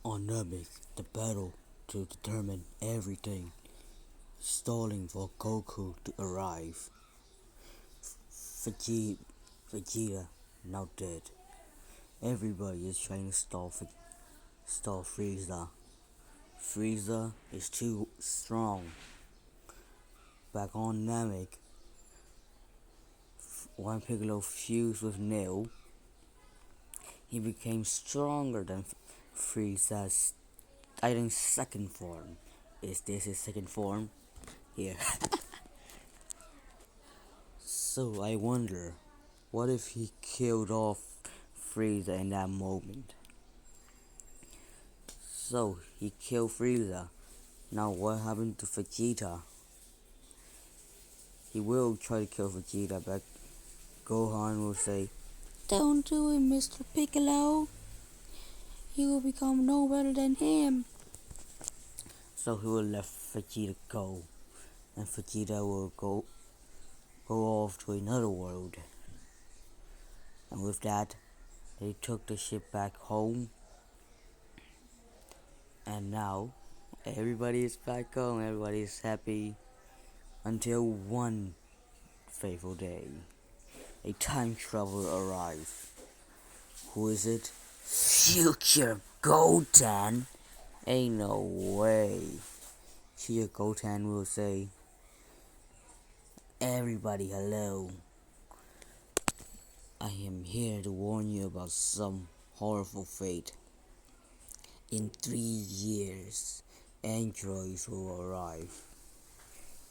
On Namek, the battle to determine everything, stalling for Goku to arrive. Vegeta, Vegeta now dead. Everybody is trying to stall Frieza. Frieza is too strong. Back on Namek, when Piccolo fused with Neo, he became stronger than Frieza's, I think, second form. Is this his second form? Here. So I wonder, what if he killed off Frieza in that moment? So he killed Frieza. Now what happened to Vegeta? He will try to kill Vegeta, but Gohan will say, "Don't do it, Mr. Piccolo. You will become no better than him." So he will let Vegeta go, and Vegeta will go off to another world. And with that, they took the ship back home, and now everybody is back home. Everybody is happy until one fateful day. A time traveler arrives. Who is it? Future Goten? Ain't no way. Future Goten will say, "Everybody, hello. I am here to warn you about some horrible fate. In 3 years, androids will arrive."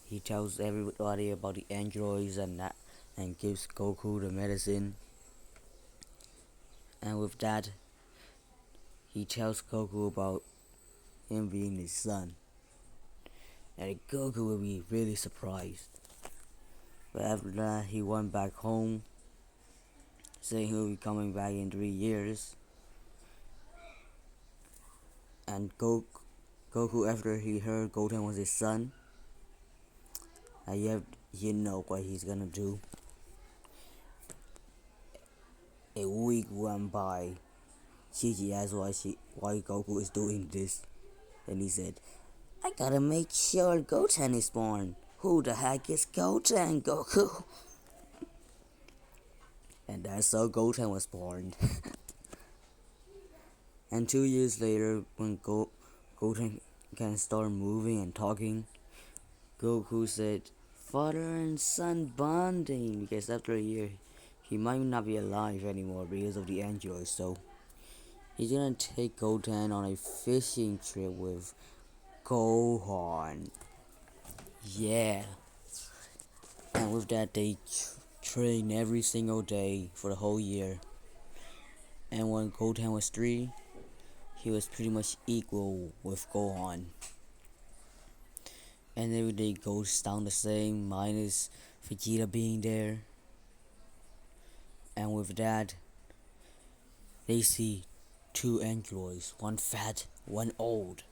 He tells everybody about the androids and gives Goku the medicine. And with that, he tells Goku about him being his son. And Goku will be really surprised. But after that, he went back home, saying he'll be coming back in 3 years. And Goku, after he heard Goten was his son, you know what he's gonna do. A week went by. Chi asked why Goku is doing this, and he said, "I gotta make sure Goten is born. Who the heck is Goten, Goku?" And that's how Goten was born. And 2 years later, when Goten can start moving and talking, Goku said, "Father and son bonding," because after a year, he might not be alive anymore because of the android. So he's gonna take Goten on a fishing trip with Gohan. Yeah. And with that, they train every single day for the whole year. And when Goten was 3, he was pretty much equal with Gohan. And every day goes down the same, minus Vegeta being there. And with that, they see 2 androids, one fat, one old.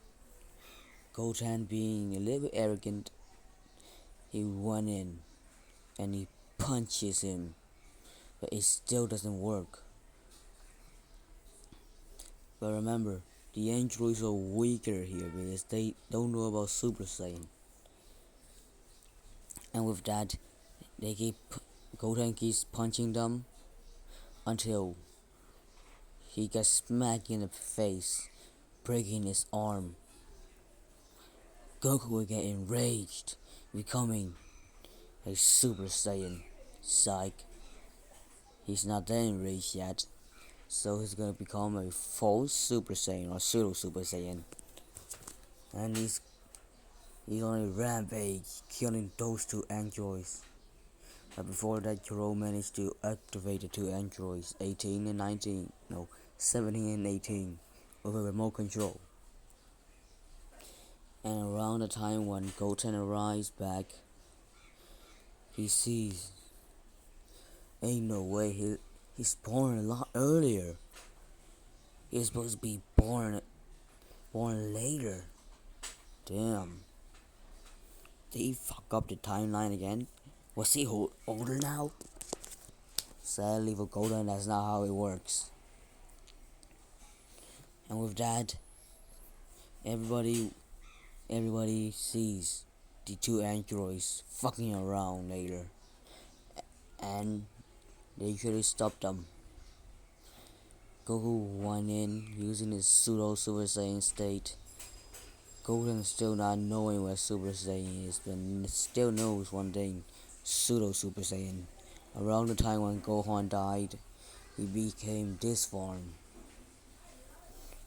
Goten, being a little bit arrogant, he went in and he punches him, but it still doesn't work. But remember, the androids are weaker here because they don't know about Super Saiyan. And with that, Goten keeps punching them until he gets smacked in the face, breaking his arm. Goku will get enraged, becoming a Super Saiyan. Psych. He's not that enraged yet, so he's gonna become a false Super Saiyan or pseudo Super Saiyan. And he's on a rampage, killing those 2 androids. But before that, Kuro managed to activate the 2 androids, 18 and 19, no, 17 and 18, with a remote control. And around the time when Goten arrives back, he sees, ain't no way, he's born a lot earlier. He's supposed to be born later. Damn. Did he fuck up the timeline again? Was he older now? Sadly for Goten, that's not how it works. And with that, Everybody, everybody sees the two androids fucking around later, and they should have stopped them. Goku went in using his pseudo Super Saiyan state. Goten still not knowing what Super Saiyan is, but still knows one thing: pseudo Super Saiyan. Around the time when Gohan died, he became this form,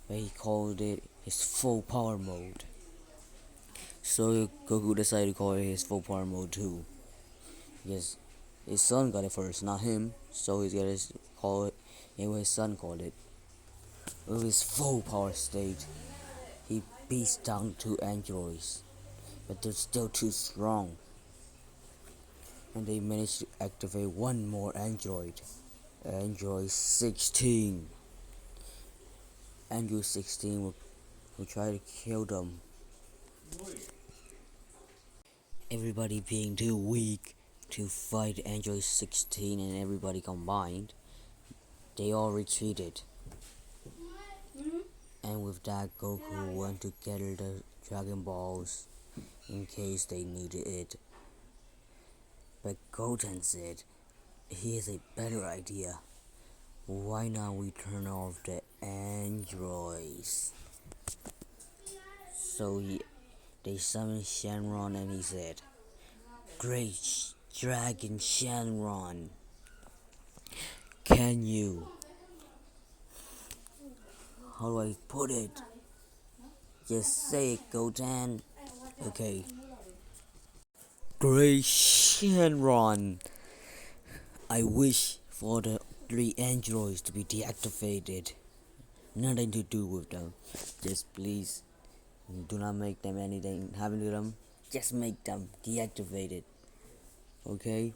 but he called it his full power mode. So Goku decided to call it his full power mode too. Because his son got it first, not him. So he's gonna call it what his son called it. With his full power state, he beats down two androids, but they're still too strong. And they managed to activate one more android. Android 16. Android 16 will try to kill them. Everybody being too weak to fight Android 16 and everybody combined, they all retreated. And with that, Goku went to gather the Dragon Balls in case they needed it. But Goten said he has a better idea. Why not we turn off the androids? So they summoned Shenron and he said, "Great Dragon Shenron, can you, how do I put it? Just say it, Goten." Okay. Great Shenron, I wish for the three androids to be deactivated. Nothing to do with them. Just please do not make them anything happen to them. Just make them deactivated. Okay?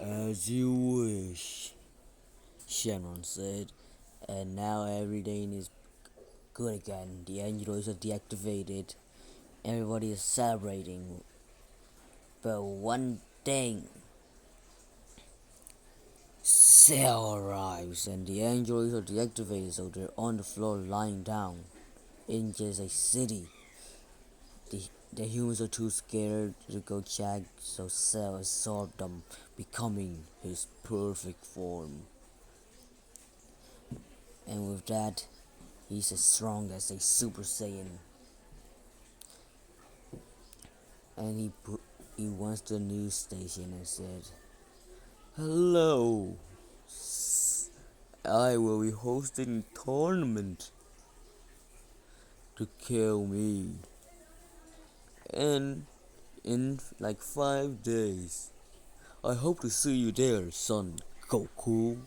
As you wish, Shenron said. And now everything is good again. The androids are deactivated. Everybody is celebrating. But one thing, Cell arrives and the androids are deactivated, so they're on the floor lying down in just a city. The humans are too scared to go check, so Cell absorbed them, becoming his perfect form. And with that, he's as strong as a Super Saiyan. And he went to the news station and said, "Hello, I will be hosting a tournament to kill me. And in like 5 days, I hope to see you there, son Goku."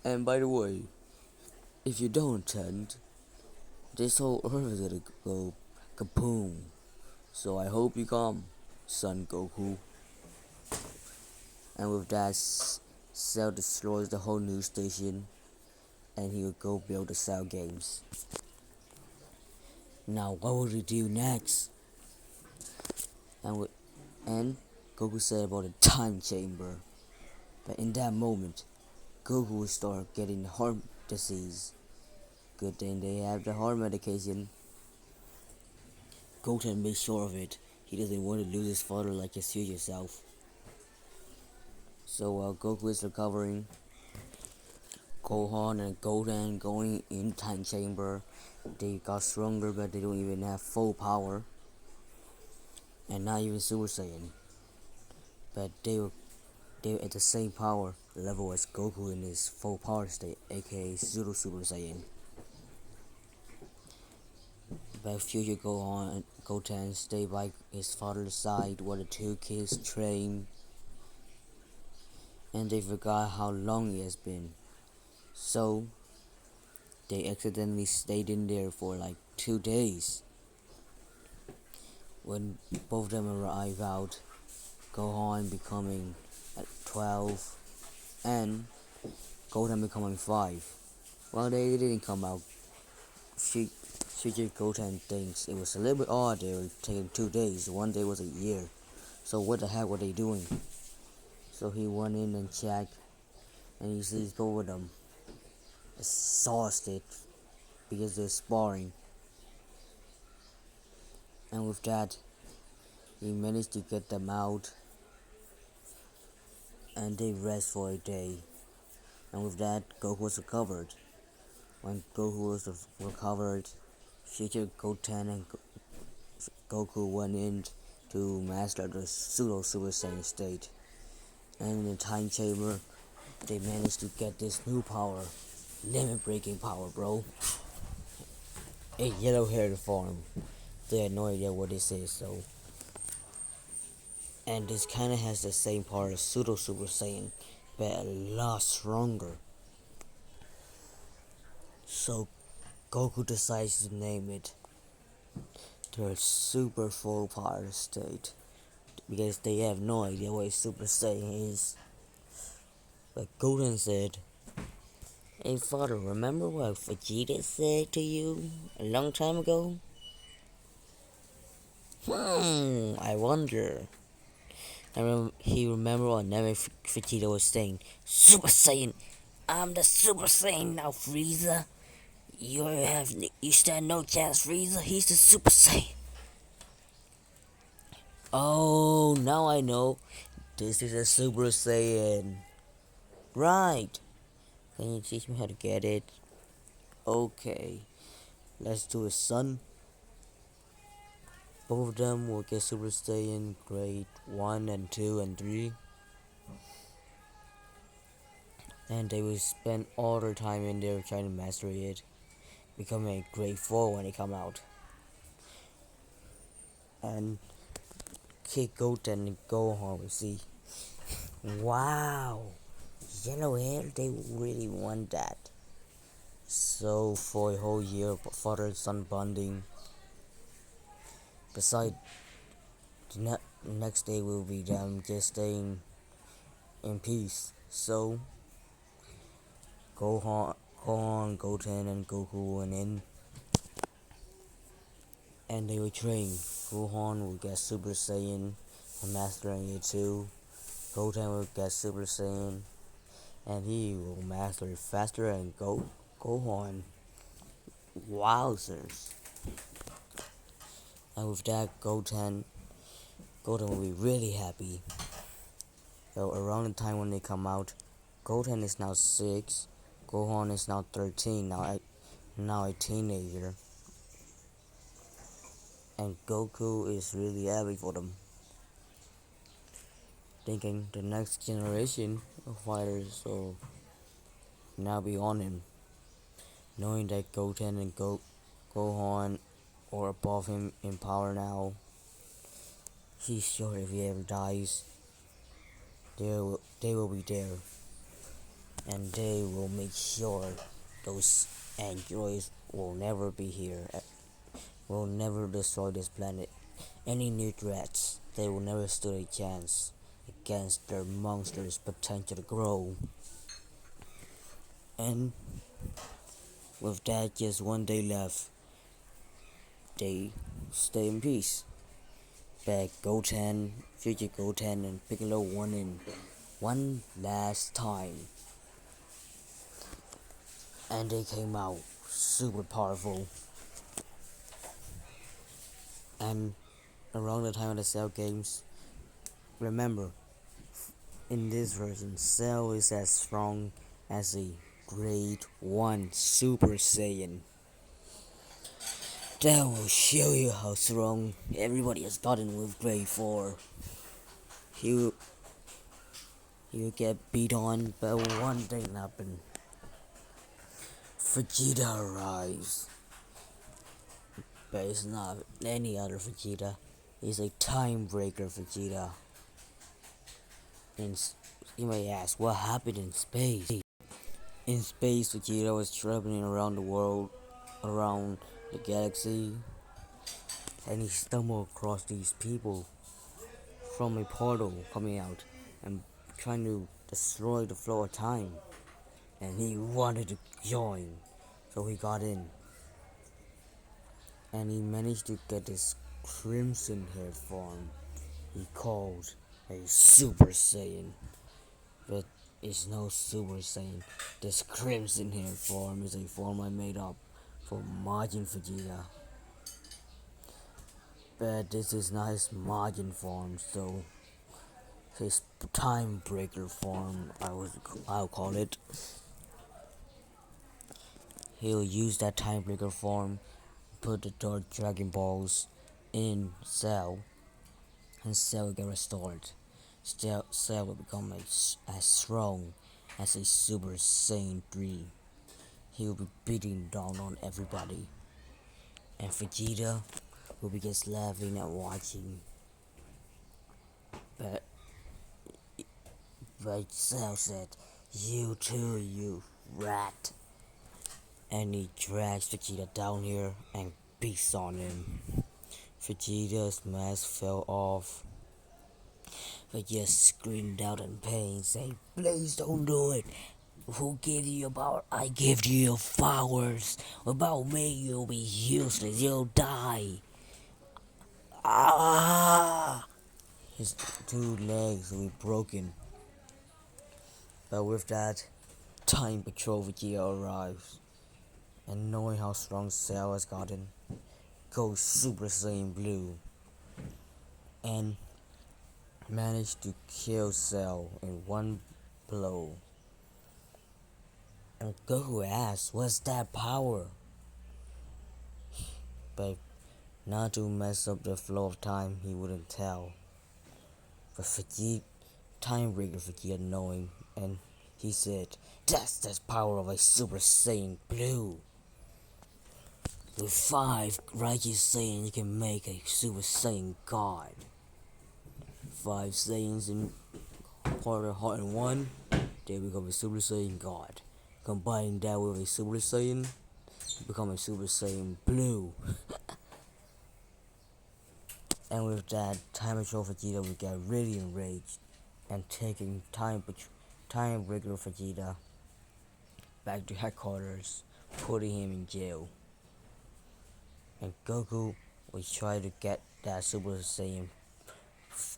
And by the way, if you don't attend, this whole earth is gonna go kaboom. So I hope you come, son Goku. And with that, Cell destroys the whole news station, and he would go build the Cell games. Now, what would he do next? And Goku said about a time chamber. But in that moment, Goku would start getting heart disease. Good thing they have the heart medication. Goten made sure of it. He doesn't want to lose his father like his future self. So while Goku is recovering, Gohan and Goten going in time chamber. They got stronger, but they don't even have full power, and not even Super Saiyan. But they were at the same power level as Goku in his full power state, aka Pseudo Super Saiyan. But future Goten stayed by his father's side while the two kids train, and they forgot how long it has been. So they accidentally stayed in there for like 2 days. When both of them arrive out, Gohan becoming at 12 and Goten becoming 5. Well, they didn't come out. Future Goten thinks it was a little bit odd they were taking 2 days. 1 day was a year. So what the heck were they doing? So he went in and checked, and he sees both of them. exhausted because they're sparring. And with that, he managed to get them out and they rest for a day. And with that, Goku was recovered. When Goku was recovered, Future Goten and Goku went in to master the pseudo Super Saiyan state. And in the time chamber, they managed to get this new power. Limit breaking power, bro. A yellow haired form. They had no idea what this is, so. And this kinda has the same power as pseudo Super Saiyan, but a lot stronger. So Goku decides to name it the Super Full Power State. Because they have no idea what a Super Saiyan is. But Goten said, "Hey father, remember what Vegeta said to you a long time ago?" I wonder. He remembered what Neme Vegeta was saying. "Super Saiyan! I'm the Super Saiyan now, Frieza! You stand no chance, Frieza. He's the Super Saiyan." Oh, now I know. This is a Super Saiyan. Right. Can you teach me how to get it? Okay. Let's do it, son. Both of them will get Super Saiyan grade 1 and 2 and 3. And they will spend all their time in there trying to master it. Becoming a grade 4 when they come out. And kick Goten and Gohan will see. Wow. Yellow hair, they really want that. So for a whole year, father and son bonding. Besides, the next day will be them just staying in peace. So Gohan, Goten, and Goku went in, and they will train. Gohan will get Super Saiyan and mastering it too. Goten will get Super Saiyan, and he will master it faster. And Gohan, wowzers! And with that, Goten will be really happy. So around the time when they come out, Goten is now 6, Gohan is now 13, now a teenager. And Goku is really happy for them. Thinking the next generation of fighters will now be on him. Knowing that Goten and Gohan are above him in power now, he's sure if he ever dies, they will be there. And they will make sure those androids will never be here, will never destroy this planet. Any new threats, they will never stand a chance against their monsters' potential to grow. And with that, just one day left, they stay in peace. But Goten, future Goten, and Piccolo won in one last time. And they came out super powerful. And around the time of the Cell games, remember, in this version, Cell is as strong as a grade 1 Super Saiyan. That will show you how strong everybody has gotten with grade 4. He will get beat on, but one thing happened. Vegeta arrives. But it's not any other Vegeta. He's a time breaker Vegeta. And you may ask, what happened in space? In space, Vegeta was traveling around the world, around the galaxy, and he stumbled across these people from a portal coming out and trying to destroy the flow of time. And he wanted to join, so he got in. And he managed to get this crimson haired form he called a Super Saiyan. But is no Super Saiyan. This Crimson Hair form is a form I made up for Majin Vegeta. But this is not his Majin form, so his Time Breaker form, I'll call it. He'll use that Time Breaker form, put the Dark Dragon Balls in Cell, and Cell will get restored. Cell will become as strong as a Super Saiyan 3. He will be beating down on everybody. And Vegeta will be just laughing and watching. But Cell said, "You too, you rat." And he drags Vegeta down here and beats on him. Vegeta's mask fell off. Vegeta screamed out in pain, saying, "Please don't do it. Who gave you your power? I gave you your powers. Without me, you'll be useless. You'll die." Ah! His two legs will be broken. But with that, Time Patrol Vegeta arrives. And knowing how strong Cell has gotten, goes Super Saiyan Blue. And managed to kill Cell in one blow. And Goku asks, "What's that power?" But not to mess up the flow of time, he wouldn't tell. But Vegeta, Time Breaker Vegeta knowing, and he said, "That's the power of a Super Saiyan Blue. With 5 righteous Saiyans, you can make a Super Saiyan God. 5 Saiyans in part of heart and one, they become a Super Saiyan God. Combining that with a Super Saiyan, you become a Super Saiyan Blue." And with that, Time Patrol Vegeta would get really enraged and taking Time Breaker Vegeta back to headquarters, putting him in jail. And Goku would try to get that Super Saiyan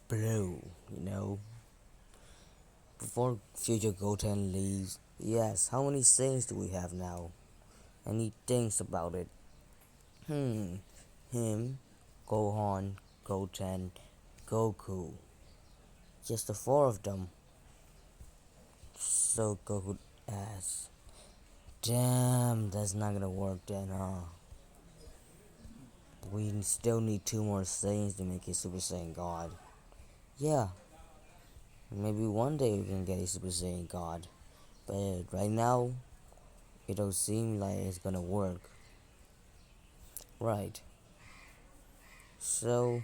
Blue, Before future Goten leaves, yes, how many Saiyans do we have now? And he thinks about it. Him, Gohan, Goten, Goku. Just the 4 of them. So Goku asks, "Damn, that's not gonna work then, huh? We still need 2 more Saiyans to make a Super Saiyan God." Yeah, maybe one day we can get a Super Saiyan God. But right now, it don't seem like it's gonna work. Right. So,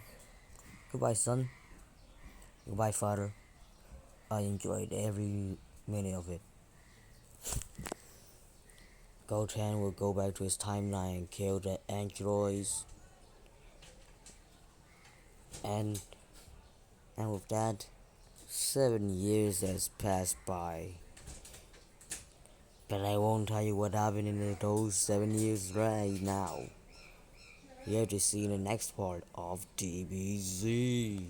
goodbye, son. Goodbye, father. I enjoyed every minute of it. Goten will go back to his timeline and kill the androids. And with that, 7 years has passed by. But I won't tell you what happened in those 7 years right now. You have to see in the next part of DBZ.